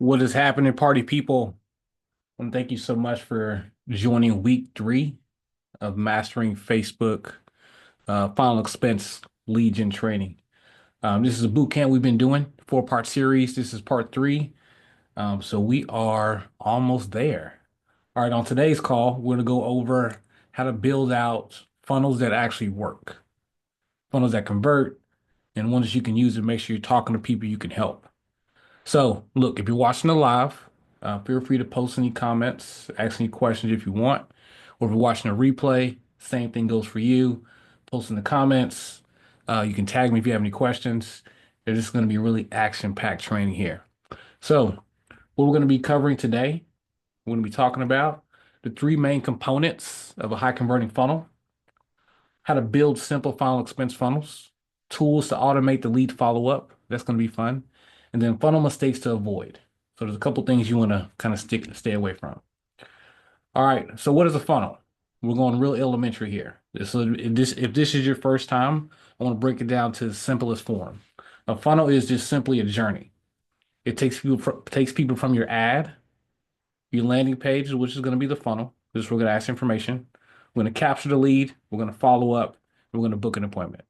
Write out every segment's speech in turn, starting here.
What is happening, party people? And thank you so much for joining week 3 of Mastering Facebook Final Expense Lead Gen Training. This is a boot camp we've been doing, 4-part series. This is part 3. So we are almost there. All right, on today's call, we're going to go over how to build out funnels that actually work, funnels that convert, and ones you can use to make sure you're talking to people you can help. So, look, if you're watching the live, feel free to post any comments, ask any questions if you want. Or if you're watching a replay, same thing goes for you. Post in the comments. You can tag me if you have any questions. There's just going to be really action-packed training here. So, what we're going to be covering today, we're going to be talking about the 3 main components of a high converting funnel, how to build simple final expense funnels, tools to automate the lead follow-up. That's going to be fun. And then funnel mistakes to avoid. So there's a couple things you want to kind of stay away from. All right. So what is a funnel? We're going real elementary here. So if this is your first time, I want to break it down to the simplest form. A funnel is just simply a journey. It takes people from your ad, your landing page, which is going to be the funnel. This is where we're going to ask information. We're going to capture the lead. We're going to follow up. And we're going to book an appointment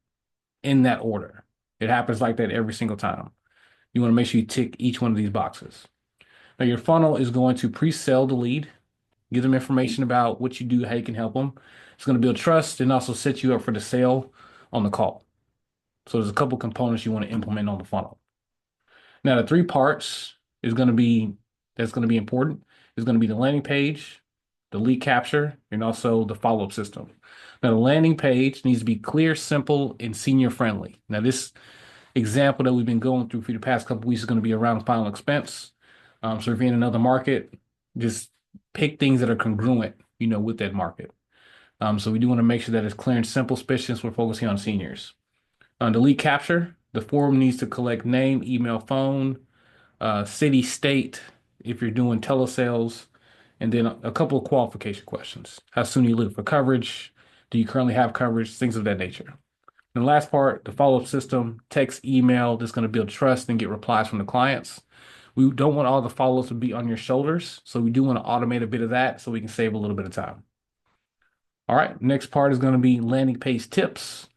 in that order. It happens like that every single time. You want to make sure you tick each one of these boxes. Now, your funnel is going to pre-sell the lead, give them information about what you do, how you can help them. It's going to build trust and also set you up for the sale on the call. So there's a couple components you want to implement on the funnel. Now, the 3 parts is going to be that's going to be important is going to be the landing page, the lead capture, and also the follow-up system. Now, the landing page needs to be clear, simple, and senior friendly. Now, this example that we've been going through for the past couple weeks is going to be around final expense. So if you're in another market, just pick things that are congruent, with that market. So we do want to make sure that it's clear and simple, especially since we're focusing on seniors. The lead capture, the form needs to collect name, email, phone, city, state, if you're doing telesales, and then a couple of qualification questions. How soon are you looking for coverage? Do you currently have coverage? Things of that nature. And the last part, the follow-up system, text, email, that's going to build trust and get replies from the clients. We don't want all the follow-ups to be on your shoulders, so we do want to automate a bit of that so we can save a little bit of time. All right, next part is going to be landing page tips.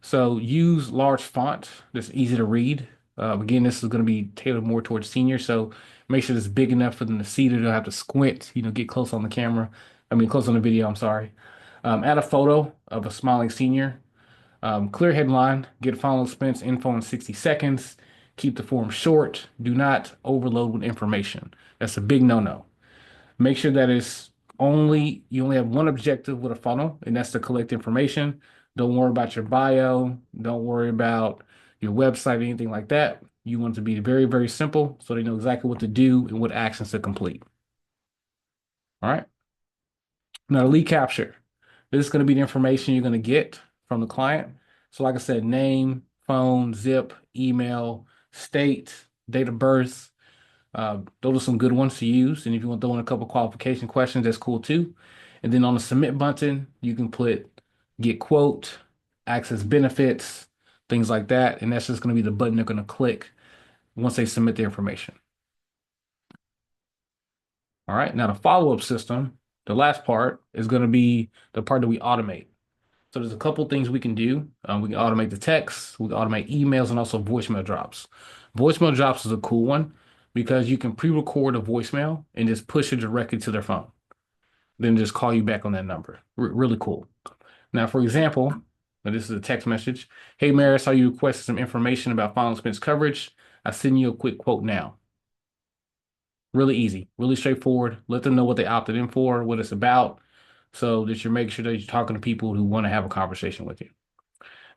So use large font that's easy to read. Again, this is going to be tailored more towards seniors, so make sure it's big enough for them to see. They don't have to squint, get close on the camera. I mean, close on the video, I'm sorry. Add a photo of a smiling senior. Clear headline, get final expense info in 60 seconds. Keep the form short. Do not overload with information. That's a big no-no. Make sure that you only have one objective with a funnel, and that's to collect information. Don't worry about your bio. Don't worry about your website or anything like that. You want it to be very, very simple so they know exactly what to do and what actions to complete. All right. Now, lead capture. This is going to be the information you're going to get from the client. So, like I said, name, phone, zip, email, state, date of birth. Those are some good ones to use. And if you want to throw in a couple qualification questions, that's cool too. And then on the submit button, you can put get quote, access benefits, things like that. And that's just going to be the button they're going to click once they submit their information. All right. Now, the follow-up system, the last part is going to be the part that we automate. So there's a couple things we can do. We can automate the text, we can automate emails, and also voicemail drops. Voicemail drops is a cool one because you can pre-record a voicemail and just push it directly to their phone. Then just call you back on that number. Really cool. Now, for example, this is a text message. Hey, Mary, I saw you requested some information about final expense coverage. I send you a quick quote now. Really easy, really straightforward. Let them know what they opted in for, what it's about, so that you're making sure that you're talking to people who want to have a conversation with you.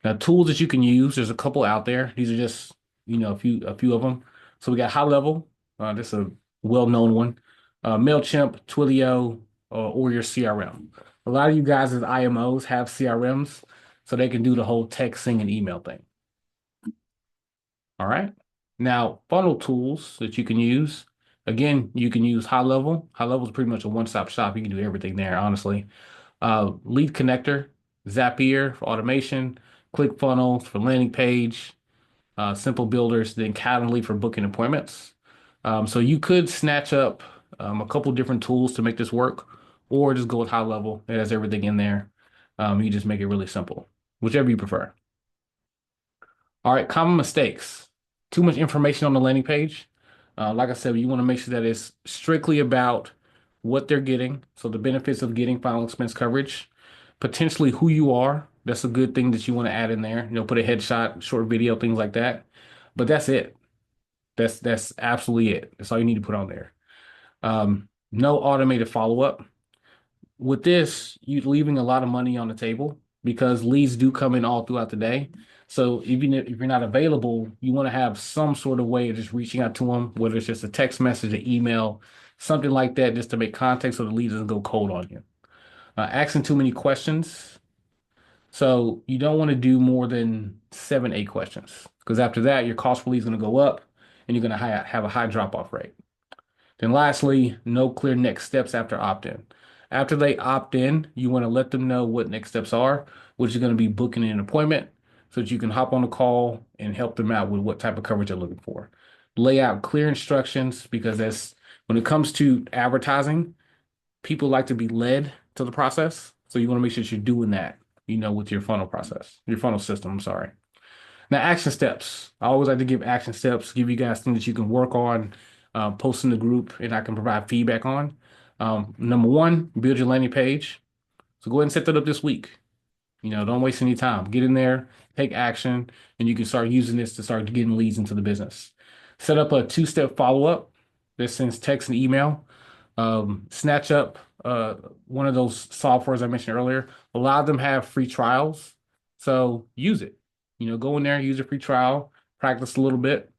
Now, tools that you can use, there's a couple out there. These are just, a few of them. So we got High Level. This is a well-known one. MailChimp, Twilio, or your CRM. A lot of you guys as IMOs have CRMs, so they can do the whole texting and email thing. All right. Now, funnel tools that you can use. Again, you can use High Level. High Level is pretty much a one-stop shop. You can do everything there, honestly. Lead Connector, Zapier for automation, ClickFunnels for landing page, Simple Builders, then Calendly for booking appointments. So you could snatch up a couple different tools to make this work, or just go with high level. It has everything in there. You just make it really simple, whichever you prefer. All right, common mistakes. Too much information on the landing page. Like I said, you want to make sure that it's strictly about what they're getting. So the benefits of getting final expense coverage, potentially who you are. That's a good thing that you want to add in there. Put a headshot, short video, things like that. But that's it. That's absolutely it. That's all you need to put on there. No automated follow-up. With this, you're leaving a lot of money on the table because leads do come in all throughout the day. So even if you're not available, you want to have some sort of way of just reaching out to them, whether it's just a text message, an email, something like that, just to make contact so the lead doesn't go cold on you. Asking too many questions. So you don't want to do more than 7, 8 questions because after that, your cost per lead is going to go up and you're going to have a high drop-off rate. Then lastly, no clear next steps after opt-in. After they opt in, you want to let them know what next steps are, which is going to be booking an appointment so that you can hop on a call and help them out with what type of coverage they're looking for. Lay out clear instructions because that's when it comes to advertising, people like to be led to the process. So you want to make sure that you're doing that, with your funnel process, your funnel system, I'm sorry. Now, action steps. I always like to give action steps, give you guys things that you can work on, post in the group, and I can provide feedback on. Number one, build your landing page. So go ahead and set that up this week. Don't waste any time. Get in there, take action, and you can start using this to start getting leads into the business. Set up a 2-step follow-up that sends text and email. Snatch up one of those softwares I mentioned earlier. A lot of them have free trials, so use it. Go in there, use a free trial, practice a little bit.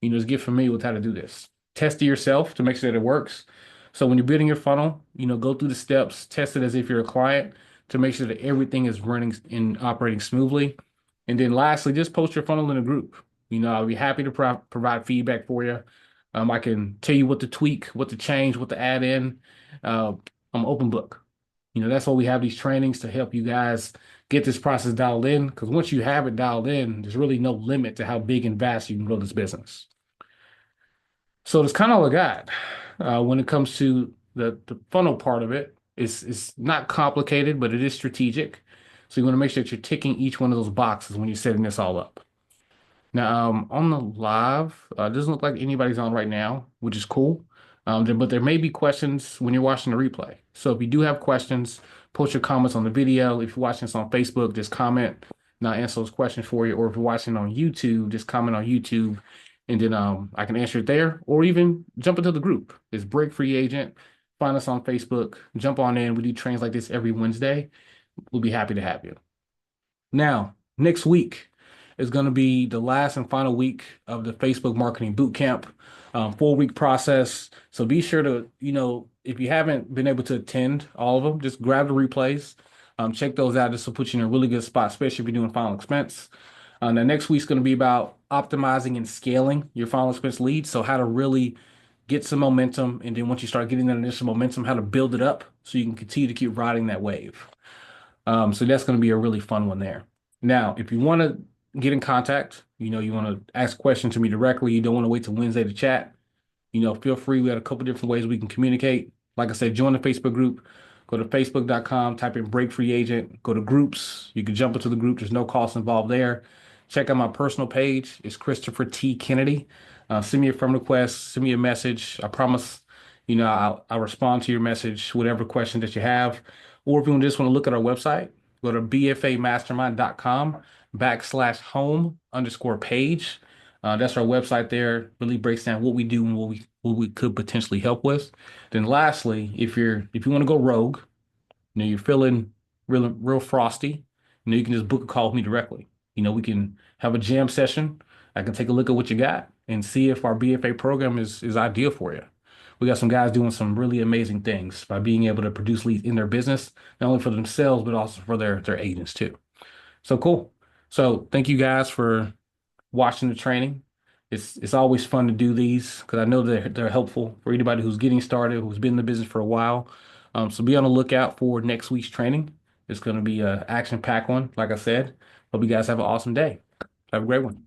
Just get familiar with how to do this. Test it yourself to make sure that it works. So when you're building your funnel, go through the steps, test it as if you're a client to make sure that everything is running and operating smoothly. And then lastly, just post your funnel in a group. I'll be happy to provide feedback for you. I can tell you what to tweak, what to change, what to add in. I'm open book. That's why we have these trainings to help you guys get this process dialed in. Because once you have it dialed in, there's really no limit to how big and vast you can grow this business. So that's kind of all I got. When it comes to the funnel part of it, it's not complicated, but it is strategic. So you want to make sure that you're ticking each one of those boxes when you're setting this all up. Now, on the live, it doesn't look like anybody's on right now, which is cool. But there may be questions when you're watching the replay. So if you do have questions, post your comments on the video. If you're watching this on Facebook, just comment and I'll answer those questions for you. Or if you're watching on YouTube, just comment on YouTube and then I can answer it there. Or even jump into the group. It's Break Free Agent. Find us on Facebook. Jump on in. We do trains like this every Wednesday. We'll be happy to have you. Now, next week is going to be the last and final week of the Facebook Marketing Bootcamp, 4-week process. So be sure to, if you haven't been able to attend all of them, just grab the replays, check those out. This will put you in a really good spot, especially if you're doing final expense. Now, next week's going to be about optimizing and scaling your final expense leads. So how to really get some momentum. And then once you start getting that initial momentum, how to build it up so you can continue to keep riding that wave. So that's going to be a really fun one there. Now, if you want to get in contact, you want to ask questions to me directly, you don't want to wait till Wednesday to chat, feel free. We got a couple different ways we can communicate. Like I said, join the Facebook group. Go to facebook.com, type in Break Free Agent, go to groups. You can jump into the group. There's no cost involved there. Check out my personal page. It's Christopher T. Kennedy. Send me a friend request, send me a message. I promise, I'll respond to your message, whatever question that you have. Or if you just want to look at our website, go to bfamastermind.com/home_page. That's our website there. Really breaks down what we do and what we could potentially help with. Then lastly, if you want to go rogue, you're feeling real frosty, you can just book a call with me directly. We can have a jam session. I can take a look at what you got and see if our BFA program is ideal for you. We got some guys doing some really amazing things by being able to produce leads in their business, not only for themselves, but also for their agents too. So cool. So thank you guys for watching the training. It's always fun to do these because I know they're helpful for anybody who's getting started, who's been in the business for a while. So be on the lookout for next week's training. It's going to be an action-packed one, like I said. Hope you guys have an awesome day. Have a great one.